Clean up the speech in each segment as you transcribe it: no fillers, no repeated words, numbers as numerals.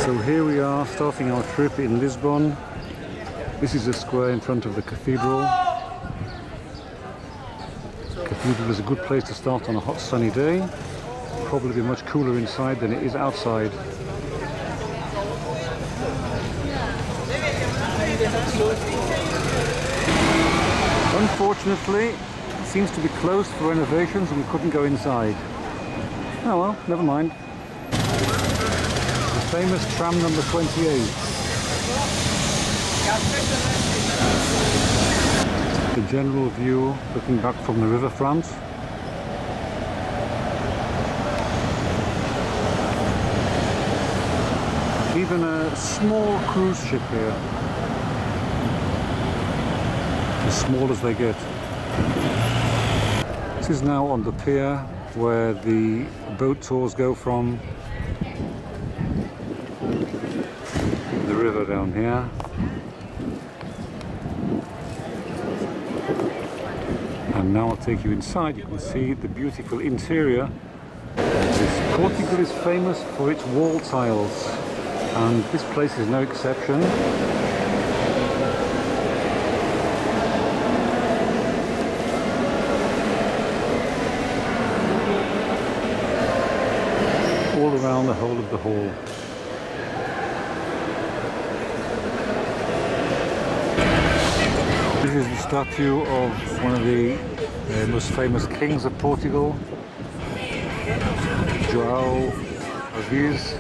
So here we are starting our trip in Lisbon. This is the square in front of the cathedral. The cathedral is a good place to start on a hot sunny day. Probably be much cooler inside than it is outside. Unfortunately, it seems to be closed for renovations and we couldn't go inside. Oh well, never mind. The famous tram number 28. The general view looking back from the riverfront. Even a small cruise ship here. As small as they get. This is now on the pier where the boat tours go from the river down here. And now I'll take you inside. You can see the beautiful interior. Portugal is famous for its wall tiles, and this place is no exception. All around the whole of the hall. This is the statue of one of the most famous kings of Portugal, João Aviz.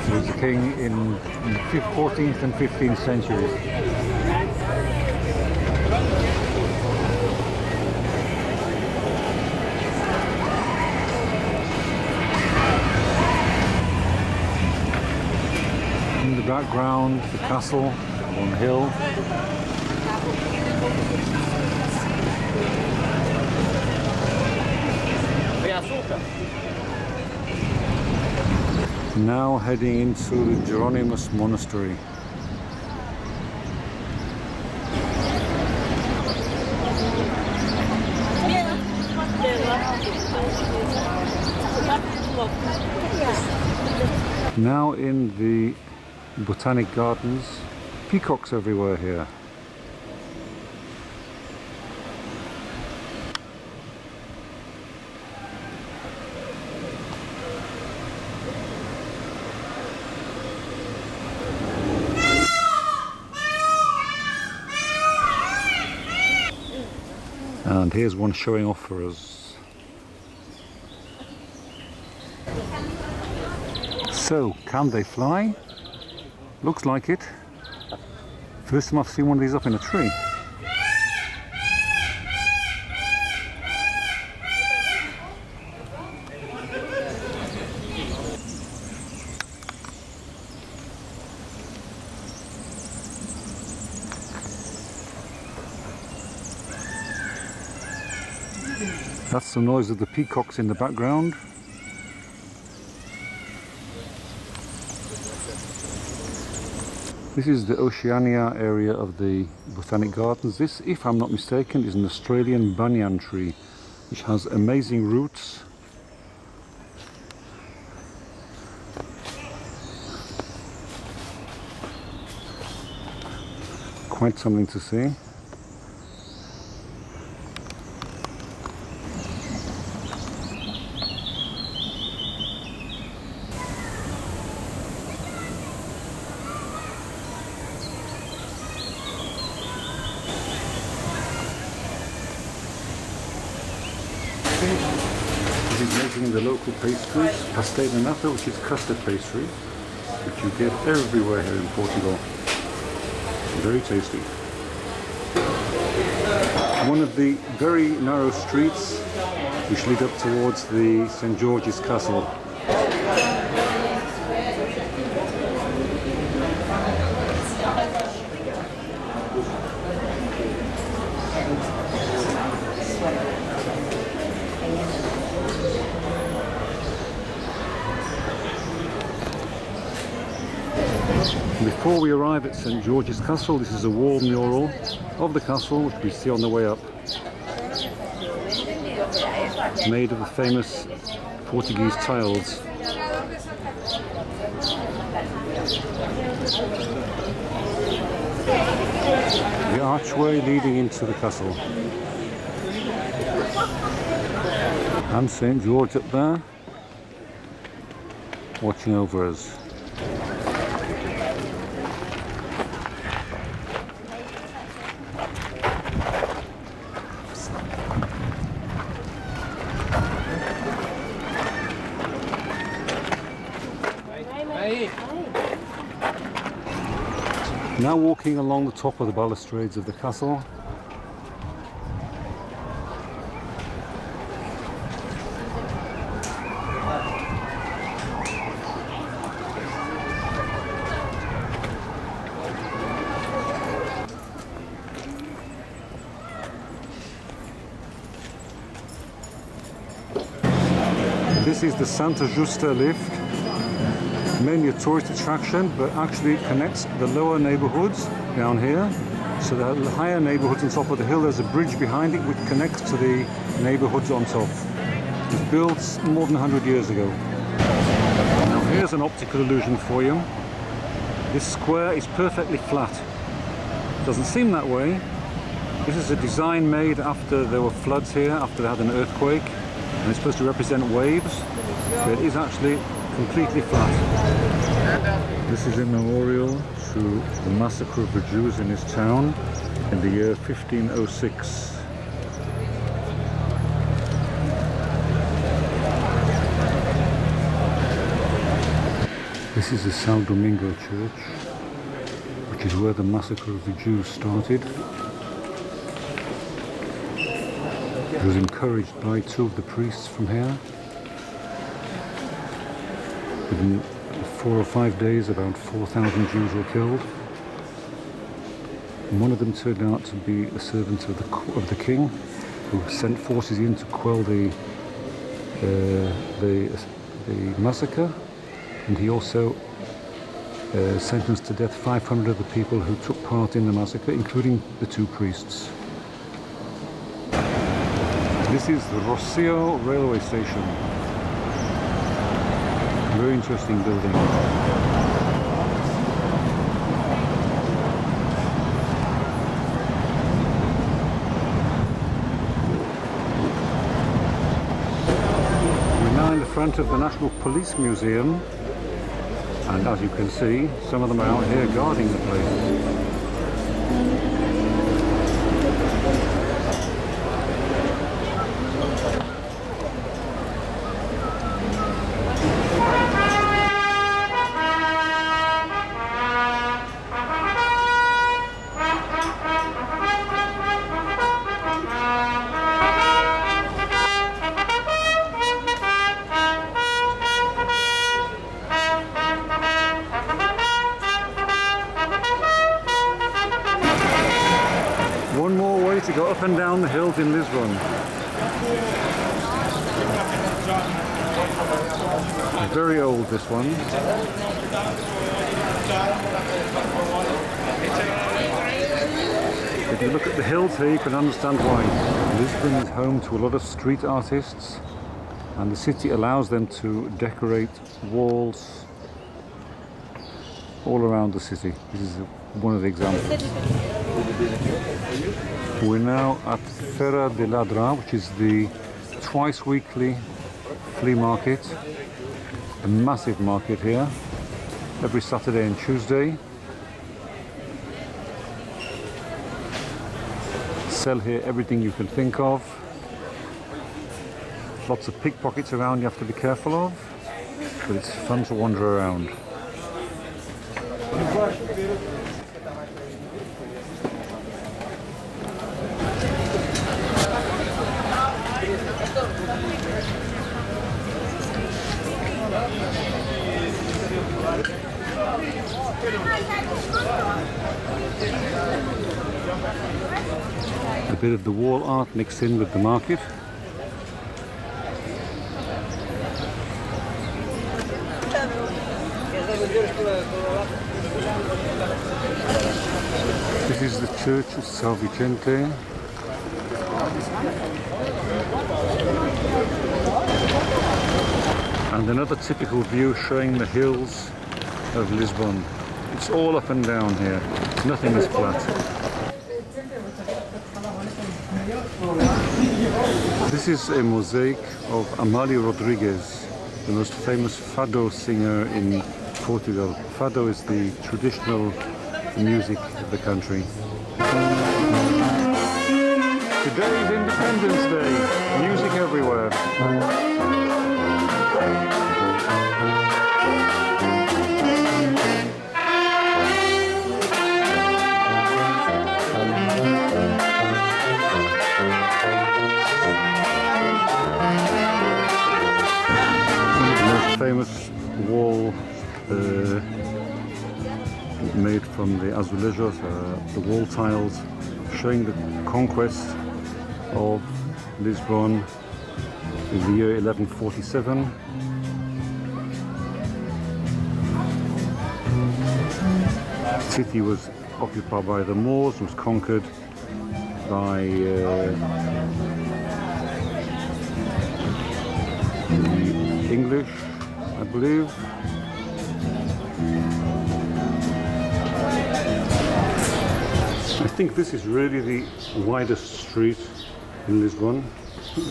He was the king in the 14th and 15th centuries. In the background, the castle on the hill. Now heading into the Jeronimus Monastery. Now in the Botanic Gardens. Peacocks everywhere here. And here's one showing off for us. So, can they fly? Looks like it. First time I've seen one of these up in a tree. That's the noise of the peacocks in the background. This is the Oceania area of the Botanic Gardens. This, if I'm not mistaken, is an Australian banyan tree which has amazing roots. Quite something to see. This is making the local pastries, pastel de nata, which is custard pastry, which you get everywhere here in Portugal. Very tasty. One of the very narrow streets which lead up towards the St. George's Castle. Before we arrive at St. George's Castle, this is a wall mural of the castle which we see on the way up. Made of the famous Portuguese tiles. The archway leading into the castle. And St. George up there, watching over us. Now walking along the top of the balustrades of the castle. This is the Santa Justa lift. Mainly a tourist attraction, but actually it connects the lower neighborhoods down here. So the higher neighborhoods on top of the hill, there's a bridge behind it which connects to the neighborhoods on top. It was built more than 100 years ago. Now here's an optical illusion for you. This square is perfectly flat. Doesn't seem that way. This is a design made after there were floods here, after they had an earthquake, and it's supposed to represent waves, but it is actually completely flat. This is a memorial to the massacre of the Jews in this town in the year 1506. This is the São Domingo church, which is where the massacre of the Jews started. It was encouraged by two of the priests from here. Within 4 or 5 days, about 4,000 Jews were killed. And one of them turned out to be a servant of the king, who sent forces in to quell the massacre. And he also sentenced to death 500 of the people who took part in the massacre, including the two priests. This is the Rocio railway station. Very interesting building. We're now in the front of the National Police Museum, and as you can see, some of them are out here guarding the place. One more way to go up and down the hills in Lisbon. Very old, this one. If you look at the hills here, you can understand why. Lisbon is home to a lot of street artists, and the city allows them to decorate walls all around the city. This is one of the examples. We're now at Feira de Ladra, which is the twice weekly flea market. A massive market here, every Saturday and Tuesday. Sell here everything you can think of. Lots of pickpockets around you have to be careful of, but it's fun to wander around. A bit of the wall art mixed in with the market. This is the Church of São Vicente. And another typical view showing the hills of Lisbon. It's all up and down here. Nothing is flat. This is a mosaic of Amália Rodrigues, the most famous fado singer in Portugal. Fado is the traditional music of the country. Today is Independence Day. Music everywhere. Famous wall made from the azulejos, the wall tiles, showing the conquest of Lisbon in the year 1147. The city was occupied by the Moors, was conquered by the English, I believe. I think this is really the widest street in Lisbon,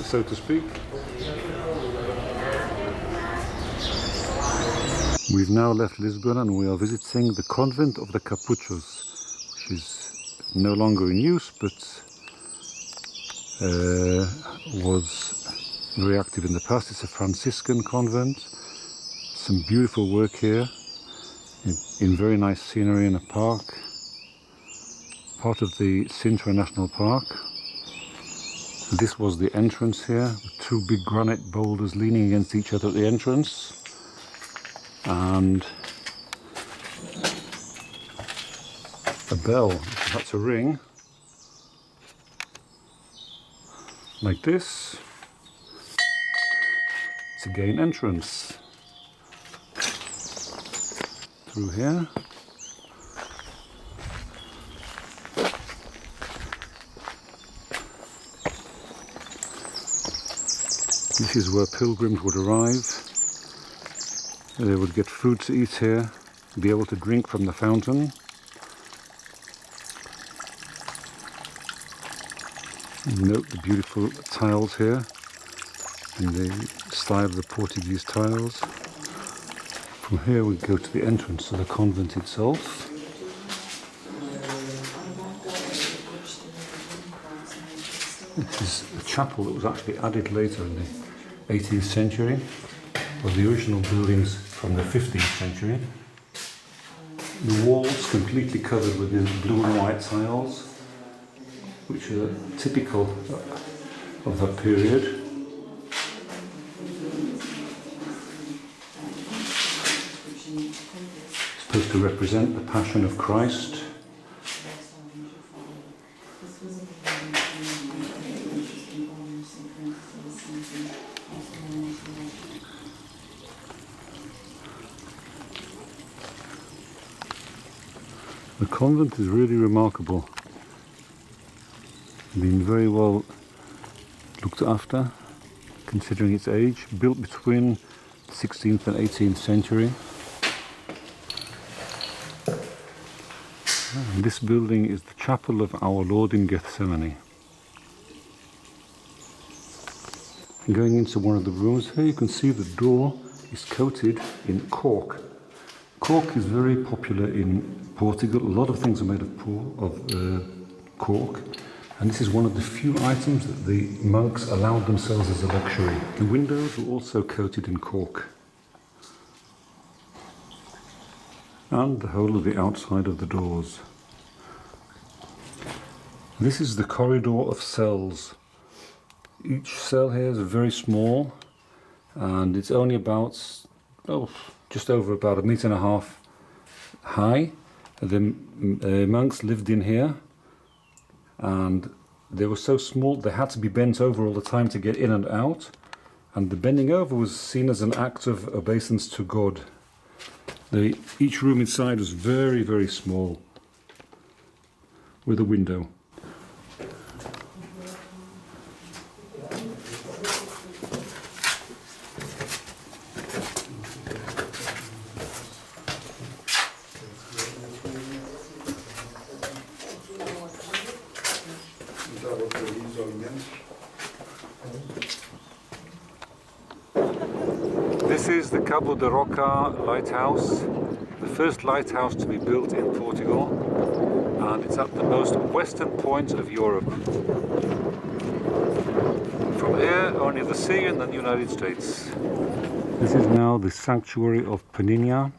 so to speak. We've now left Lisbon and we are visiting the convent of the Capuchos, which is no longer in use, but was very active in the past. It's a Franciscan convent. Some beautiful work here in very nice scenery in a park, part of the Sintra National Park. This was the entrance here, with two big granite boulders leaning against each other at the entrance, and a bell, that's a ring, like this, to gain entrance. Through here. This is where pilgrims would arrive. They would get food to eat here, be able to drink from the fountain. Note the beautiful tiles here in the style of the Portuguese tiles. From here we go to the entrance to the convent itself. This is a chapel that was actually added later in the 18th century, or the original buildings from the 15th century. The walls completely covered with these blue and white tiles, which are typical of that period. Supposed to represent the Passion of Christ. The convent is really remarkable. Been very well looked after, considering its age. Built between the 16th and 18th century. And this building is the chapel of Our Lord in Gethsemane. Going into one of the rooms here, you can see the door is coated in cork. Cork is very popular in Portugal. A lot of things are made of cork, and this is one of the few items that the monks allowed themselves as a luxury. The windows were also coated in cork, and the whole of the outside of the doors. This is the corridor of cells. Each cell here is very small, and it's only about just over about 1.5 meters high. The monks lived in here, and they were so small they had to be bent over all the time to get in and out, and the bending over was seen as an act of obeisance to God. Each room inside was very, very small, with a window. This is the Cabo de Roca lighthouse, the first lighthouse to be built in Portugal, and it's at the most western point of Europe. From here, only the sea and the United States. This is now the sanctuary of Peninha,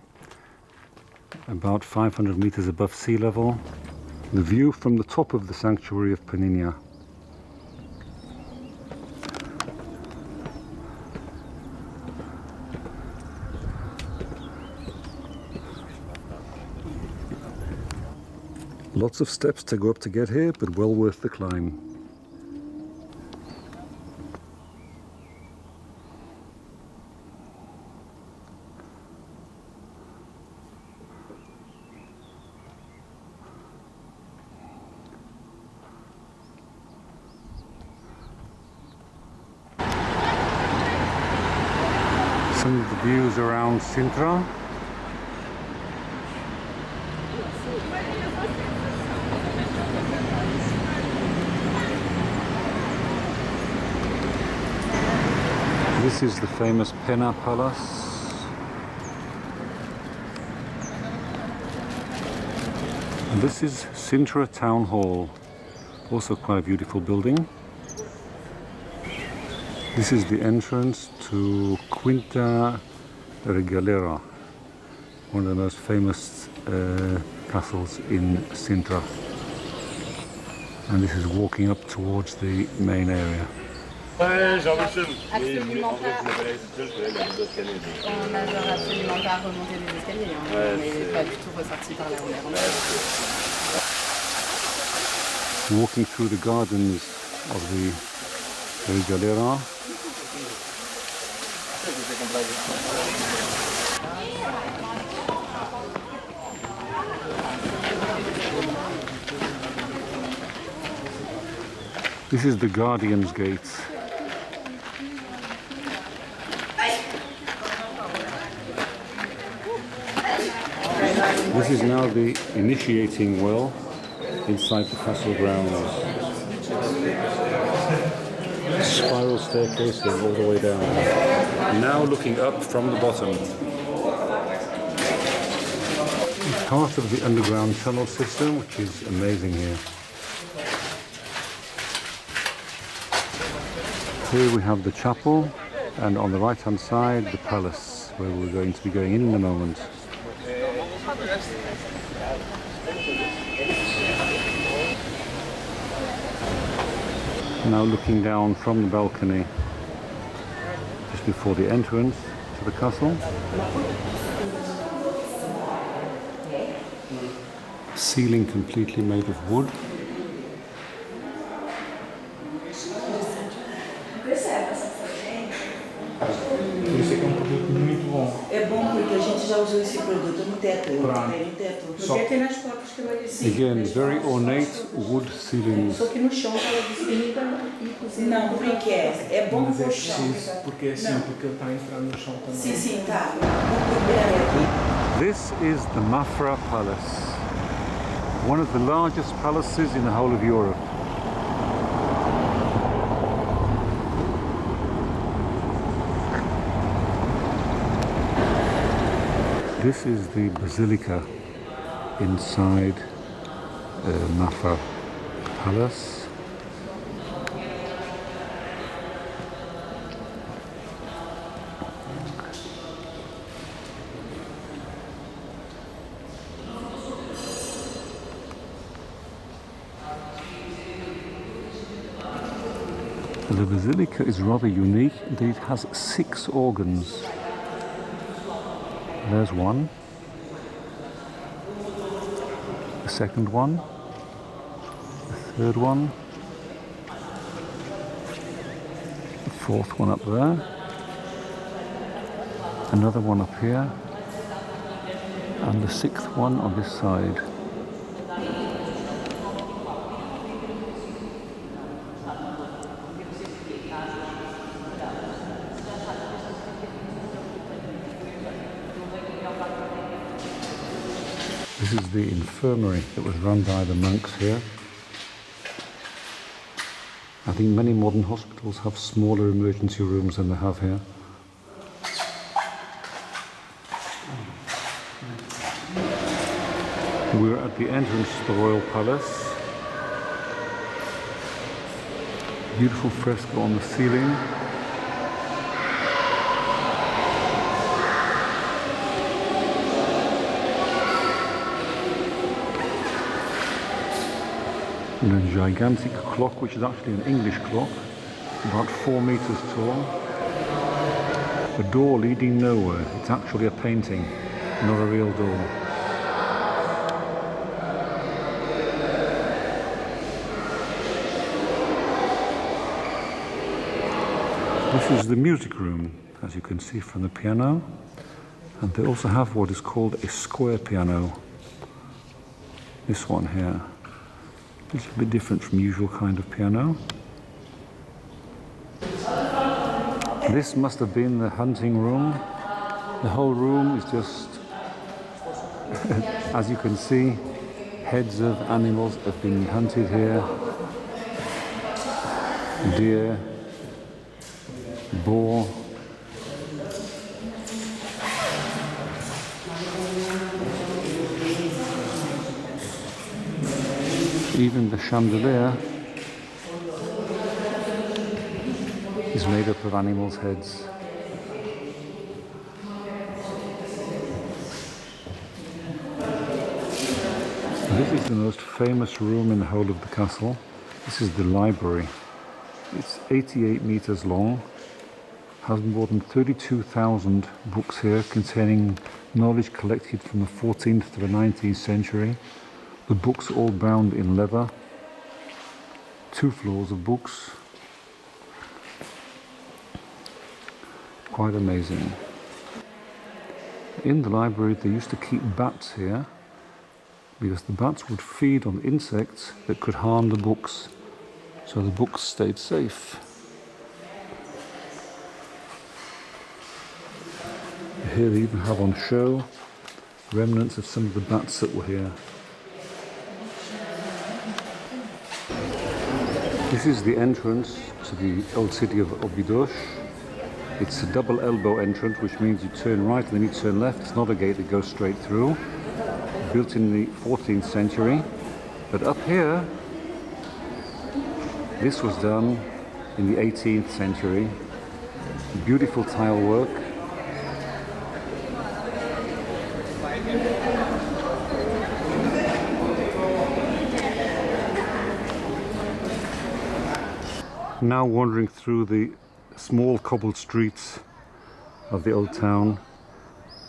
about 500 meters above sea level. The view from the top of the sanctuary of Peninha. Lots of steps to go up to get here, but well worth the climb. Some of the views around Sintra. This is the famous Pena Palace. And this is Sintra Town Hall, also quite a beautiful building. This is the entrance to Quinta Regalera, one of the most famous castles in Sintra. And this is walking up towards the main area. Absolument pas. On n'a absolument pas remonté les escaliers. On n'est pas du tout ressorti par là. Walking through the gardens of the Regalera. This is the Guardian's Gate. This is now the initiating well inside the castle grounds. Spiral staircase going all the way down. Now looking up from the bottom. It's part of the underground tunnel system, which is amazing here. Here we have the chapel, and on the right hand side the palace, where we're going to be going in a moment. Now looking down from the balcony, just before the entrance to the castle. Ceiling completely made of wood. É bom porque a gente já usou esse produto no teto. No teto. Tem nas fotos que eu disse. Again, very ornate wood ceilings. Só que no chão estava definida e cozinha. Não, porque é bom Mas pro é chão. preciso, porque é assim, porque ele está a entrar no chão também. Sim, sim, tá. This is the Mafra Palace, one of the largest palaces in the whole of Europe. This is the basilica inside Mafra Palace. The basilica is rather unique in that it has 6 organs. There's one, the second one, the third one, the fourth one up there, another one up here, and the 6th one on this side. This is the infirmary that was run by the monks here at think many modern hospitals have smaller emergency rooms than they have here. We're at the entrance to the Royal Palace. Beautiful fresco on the ceiling. And a gigantic clock, which is actually an English clock, about 4 meters tall. A door leading nowhere. It's actually a painting, not a real door. This is the music room, as you can see from the piano. And they also have what is called a square piano. This one here. It's a bit different from usual kind of piano. This must have been the hunting room. The whole room is just, as you can see, heads of animals have been hunted here. Deer, boar. Even the chandelier is made up of animals' heads. This is the most famous room in the whole of the castle. This is the library. It's 88 meters long, has more than 32,000 books here containing knowledge collected from the 14th to the 19th century. The books are all bound in leather. 2 floors of books. Quite amazing. In the library they used to keep bats here because the bats would feed on insects that could harm the books, so the books stayed safe. Here they even have on show remnants of some of the bats that were here. This is the entrance to the old city of Óbidos. It's a double elbow entrance, which means you turn right and then you turn left. It's not a gate that goes straight through. Built in the 14th century. But up here, this was done in the 18th century. Beautiful tile work. Now wandering through the small cobbled streets of the old town,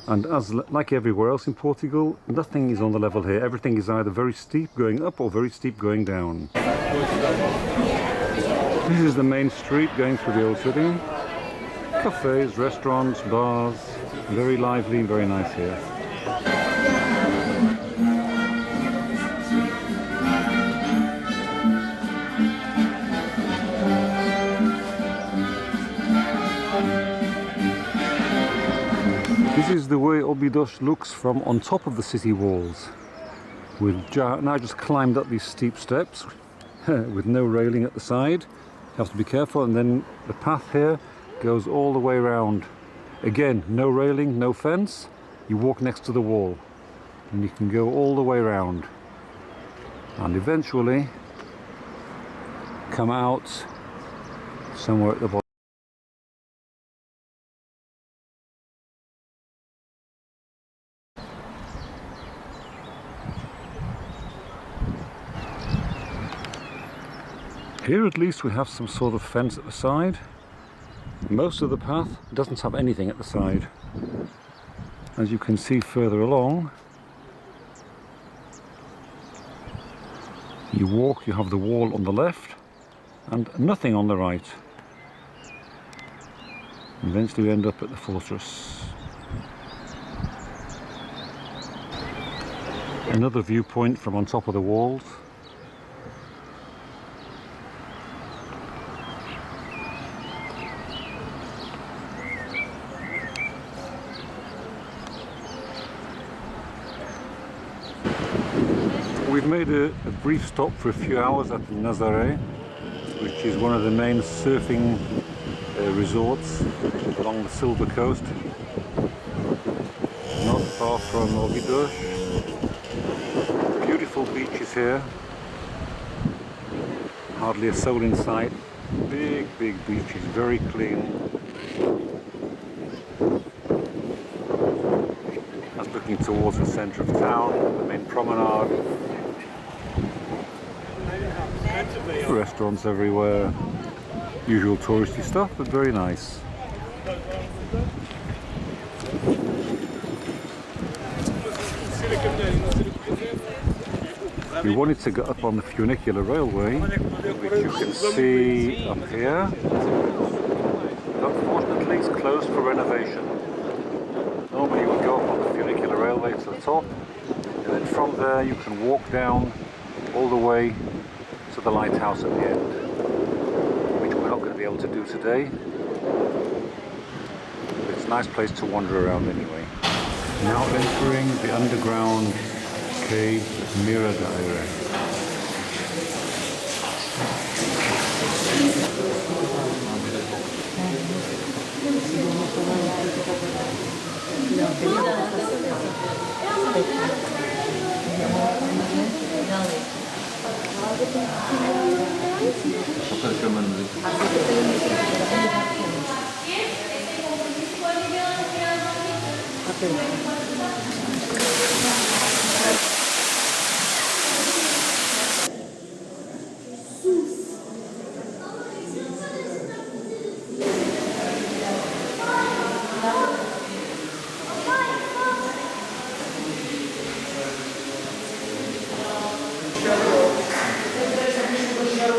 and like everywhere else in Portugal, nothing is on the level here. Everything is either very steep going up or very steep going down. This is the main street going through the old city. Cafes, restaurants, bars, very lively and very nice here. This is the way Óbidos looks from on top of the city walls. We've now just climbed up these steep steps with no railing at the side. You have to be careful, and then the path here goes all the way around. Again, no railing, no fence. You walk next to the wall and you can go all the way around and eventually come out somewhere at the bottom. Here at least we have some sort of fence at the side. Most of the path doesn't have anything at the side. As you can see further along, you walk, you have the wall on the left and nothing on the right. Eventually we end up at the fortress. Another viewpoint from on top of the walls. We've made a brief stop for a few hours at Nazaré. which is one of the main surfing resorts along the Silver Coast, not far from Óbidos. Beautiful beaches here, hardly a soul in sight. Big beaches, very clean. That's looking towards the centre of town, the main promenade. Restaurants everywhere, usual touristy stuff, but very nice. We wanted to get up on the funicular railway, which you can see up here. Unfortunately, it's closed for renovation. Normally you would go up on the funicular railway to the top, and then from there you can walk down all the way to the lighthouse at the end, which we're not going to be able to do today. But it's a nice place to wander around anyway. Now entering the underground cave Miradaire.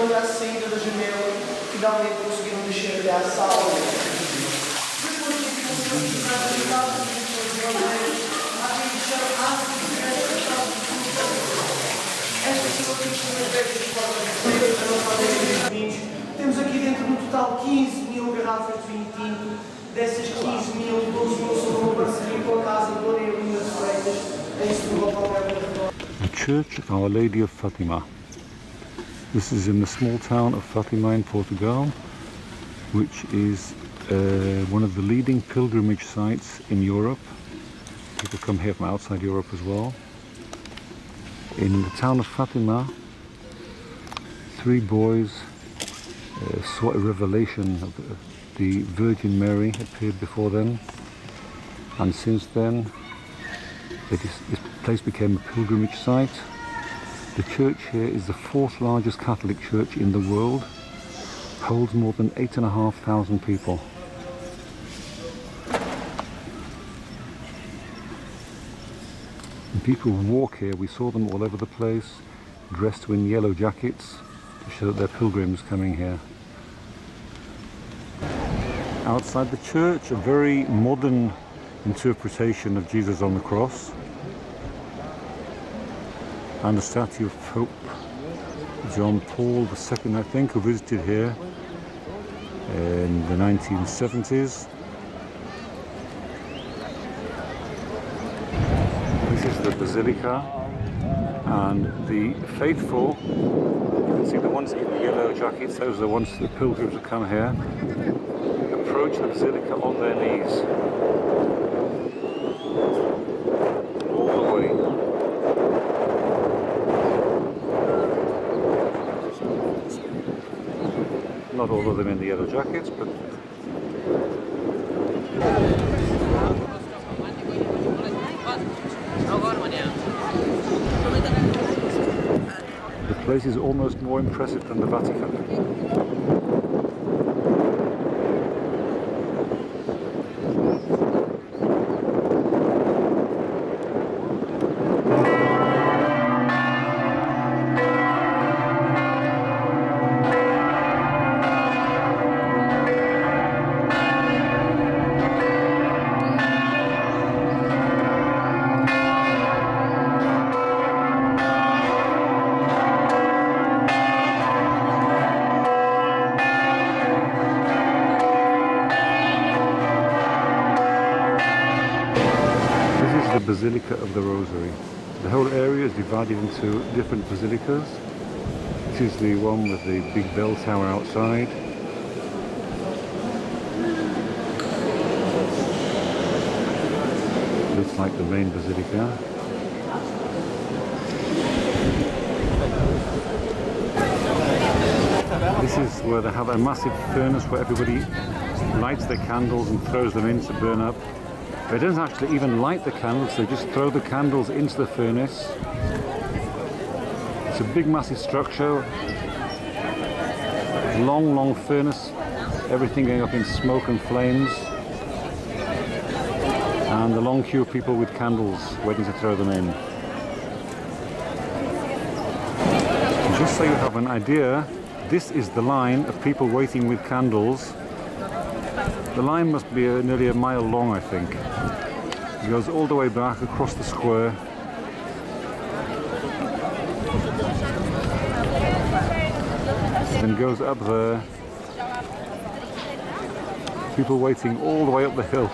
A saída da janela, finalmente conseguiram descer à sala. Temos aqui dentro no total 15.000 garrafas de vinho tinto. Dessas 15.000, 12.000 são uma parceria com a casa Dona Eulina de Freitas, em Setúbal, Palmeiras. The Church of Our Lady of Fatima. This is in the small town of Fatima in Portugal, which is one of the leading pilgrimage sites in Europe. People come here from outside Europe as well. In the town of Fatima, 3 boys saw a revelation of the Virgin Mary appeared before them, and since then this place became a pilgrimage site. The church here is the 4th largest Catholic church in the world, holds more than 8,500 people. And people walk here, we saw them all over the place, dressed in yellow jackets to show that they're pilgrims coming here. Outside the church, a very modern interpretation of Jesus on the cross, and the statue of Pope John Paul II, I think, who visited here in the 1970s. This is the Basilica, and the faithful, you can see the ones in the yellow jackets, those are the ones, the pilgrims who come here, approach the Basilica on their knees. All the way. Not all of them in the yellow jackets, but the place is almost more impressive than the Vatican. Basilica of the Rosary. The whole area is divided into different basilicas. This is the one with the big bell tower outside. Looks like the main basilica. This is where they have a massive furnace where everybody lights their candles and throws them in to burn up. They don't actually even light the candles, they just throw the candles into the furnace. It's a big massive structure, long furnace, everything going up in smoke and flames, and a long queue of people with candles waiting to throw them in. Just so you have an idea, this is the line of people waiting with candles. The line must be nearly a mile long, I think. It goes all the way back across the square. Then goes up there. People waiting all the way up the hill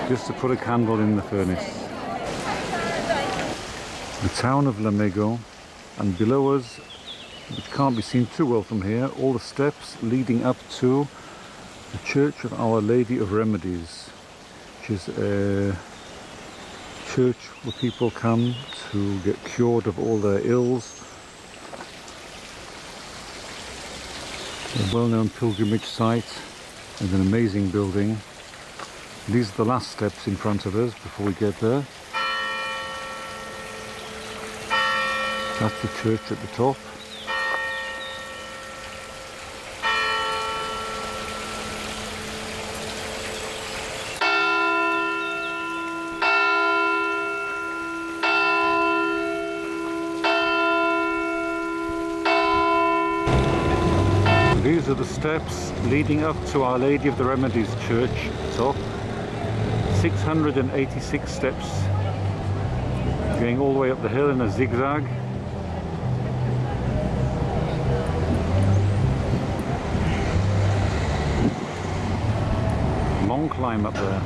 just to put a candle in the furnace. The town of Lamego, and below us, which can't be seen too well from here, all the steps leading up to the Church of Our Lady of Remedies, which is a church where people come to get cured of all their ills. A well-known pilgrimage site and an amazing building. These are the last steps in front of us before we get there. That's the church at the top. These are the steps leading up to Our Lady of the Remedies Church top. 686 steps going all the way up the hill in a zigzag. Long climb up there.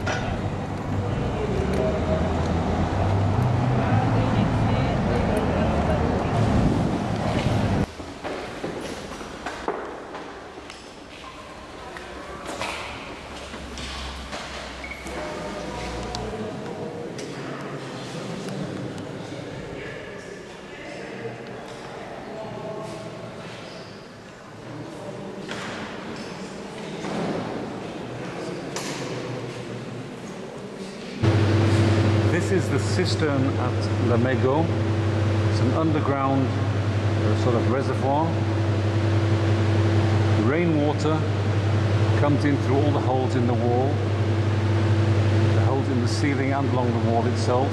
This is the cistern at Lamego. It's an underground sort of reservoir. The rainwater comes in through all the holes in the wall, the holes in the ceiling and along the wall itself.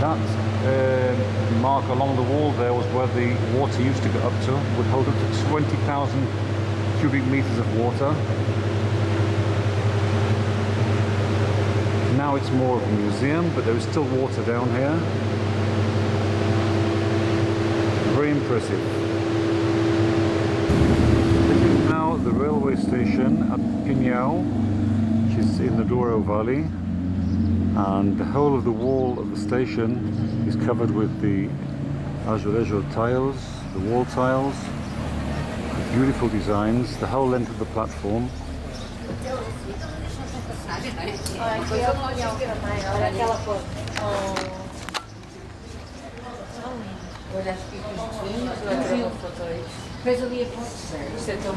That mark along the wall there was where the water used to go up to, would hold up to 20,000 cubic meters of water. Now it's more of a museum, but there is still water down here. Very impressive. This is now the railway station at Pinhão, which is in the Douro Valley, and the whole of the wall of the station is covered with the azulejo tiles, the wall tiles, beautiful designs, the whole length of the platform. Fez ali a foto. Isso é tão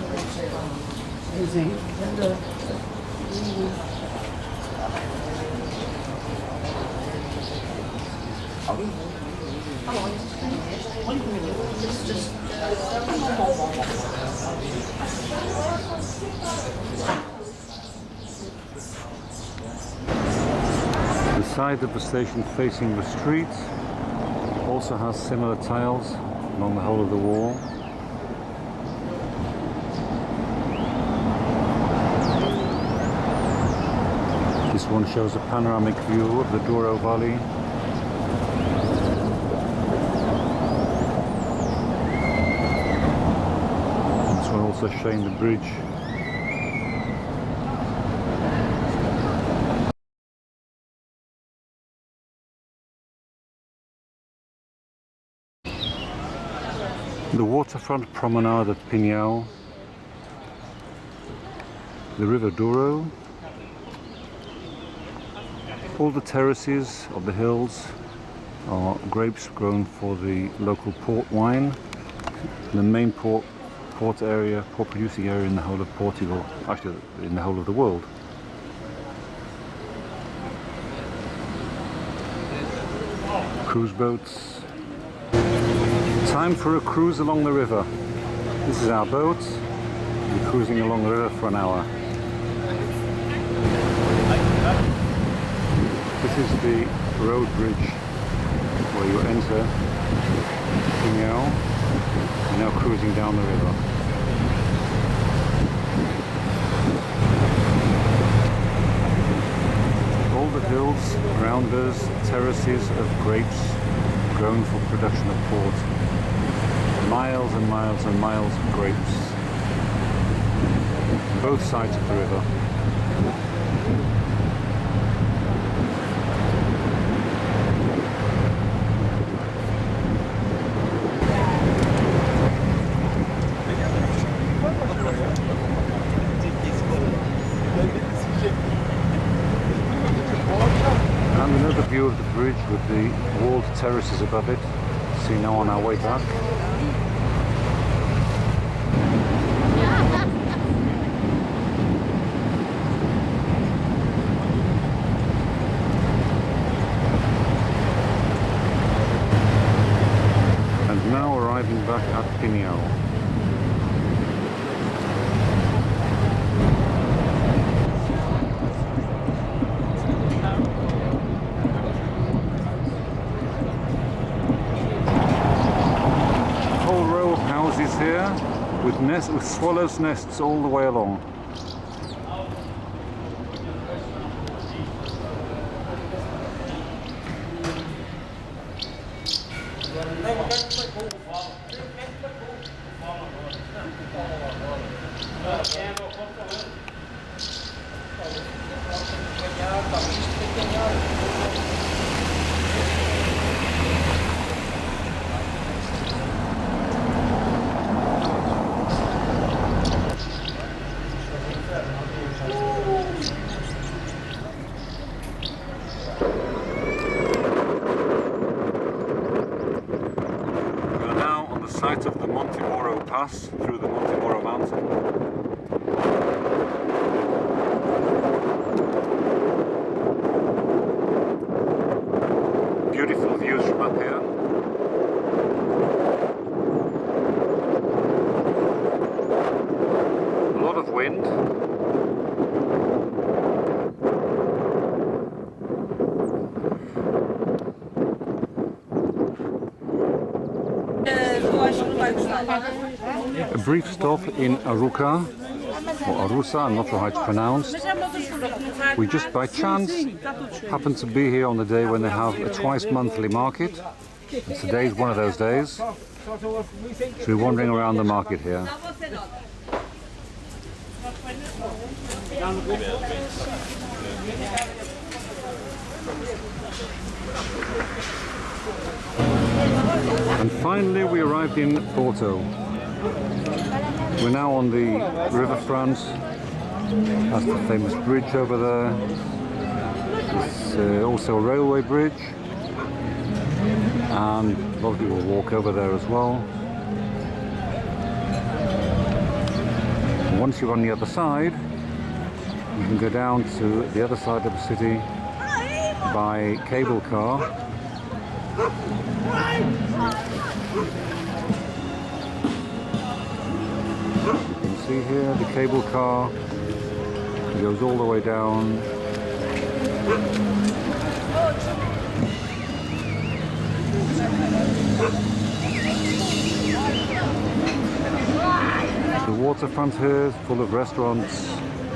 The side of the station facing the street also has similar tiles along the whole of the wall. This one shows a panoramic view of the Douro Valley. This one also showing the bridge. the waterfront promenade of Pinhão, the River Douro, all the terraces of the hills are grapes grown for the local port wine, the main port area, port producing area in the whole of Portugal, actually in the whole of the world. Cruise boats. Time for a cruise along the river. This is our boat. We're cruising along the river for an hour. This is the road bridge where you enter Pinhão. We're now cruising down the river. All the hills around us, terraces of grapes grown for production of port. Miles and miles and miles of grapes. Both sides of the river. And another view of the bridge with the walled terraces above it. See now on our way back. And now arriving back at Pinhão. Here with swallows' nests all the way along. Site of the Monte Moro Pass through the Monte Moro mountain. Beautiful views from up here. A lot of wind. A brief stop in Aruca, or Arusa, I'm not sure how it's pronounced. We just by chance happened to be here on the day when they have a twice monthly market. And today's one of those days. So we're wandering around the market here. And finally we arrived in Porto. We're now on the riverfront. That's the famous bridge over there. It's also a railway bridge. And a lot of people walk over there as well. And once you're on the other side, you can go down to the other side of the city by cable car. You can see here the cable car. It goes all the way down. The waterfront here is full of restaurants,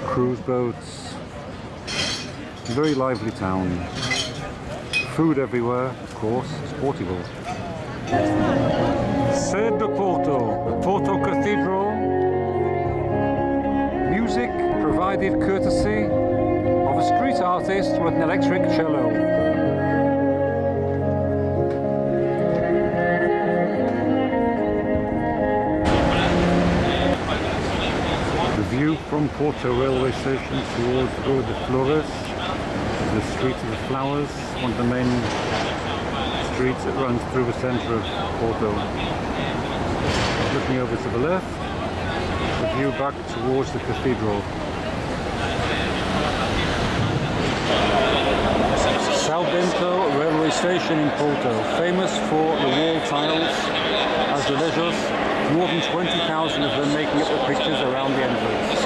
cruise boats. Very lively town. Food everywhere, of course. It's Portugal. Sede de Porto, the Porto Cathedral. Music provided courtesy of a street artist with an electric cello. view from Porto railway station towards Rua de Flores, the street of the flowers, one of the main streets that runs through the centre of Porto. Looking over to the left, the view back towards the cathedral. Salbento railway station in Porto, famous for the wall tiles, azulejos, more than 20,000 of them making up the pictures around the entrance.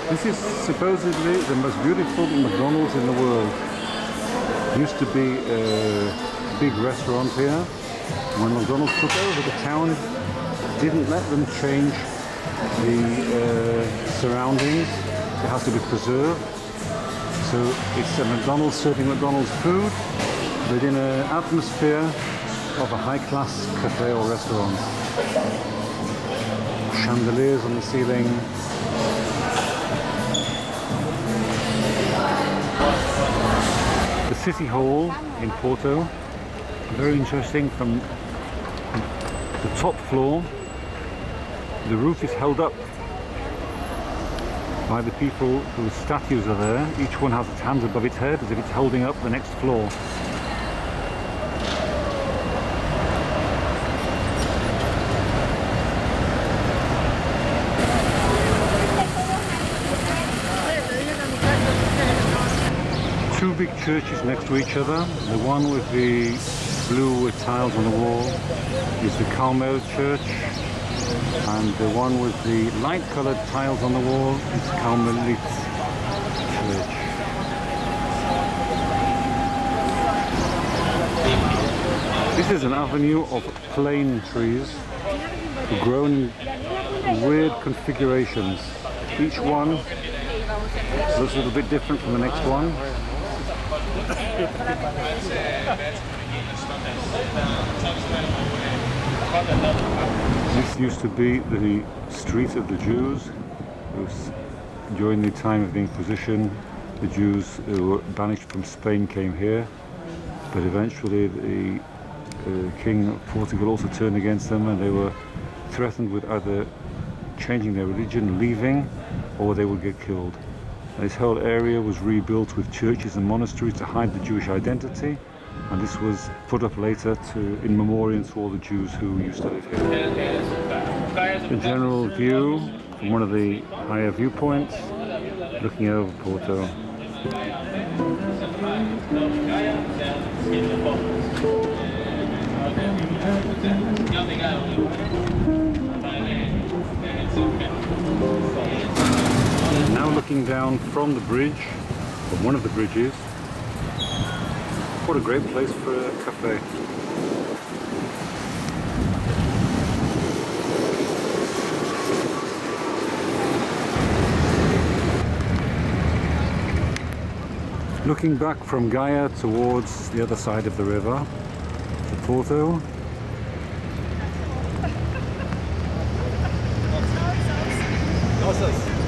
This is supposedly the most beautiful McDonald's in the world. Used to be a big restaurant here. When McDonald's took over the town, didn't let them change the surroundings. It has to be preserved. So it's a McDonald's serving McDonald's food, but in an atmosphere of a high-class cafe or restaurant. Chandeliers on the ceiling. The City Hall in Porto, very interesting. From the top floor, the roof is held up by the people whose statues are there. Each one has its hands above its head as if it's holding up the next floor. Two big churches next to each other. The one with the blue tiles on the wall is the Carmel Church, and the one with the light-coloured tiles on the wall is Carmelite Church. This is an avenue of plane trees grown in weird configurations. Each one looks a little bit different from the next one. This used to be the street of the Jews. It was during the time of the Inquisition. The Jews who were banished from Spain came here, but eventually the King of Portugal also turned against them, and they were threatened with either changing their religion, leaving, or they would get killed. This whole area was rebuilt with churches and monasteries to hide the Jewish identity, and this was put up later in memoriam to all the Jews who used to live here. The general view from one of the higher viewpoints, looking over Porto. Now looking down from the bridge, from one of the bridges. What a great place for a cafe. Looking back from Gaia towards the other side of the river, to Porto. Nossas.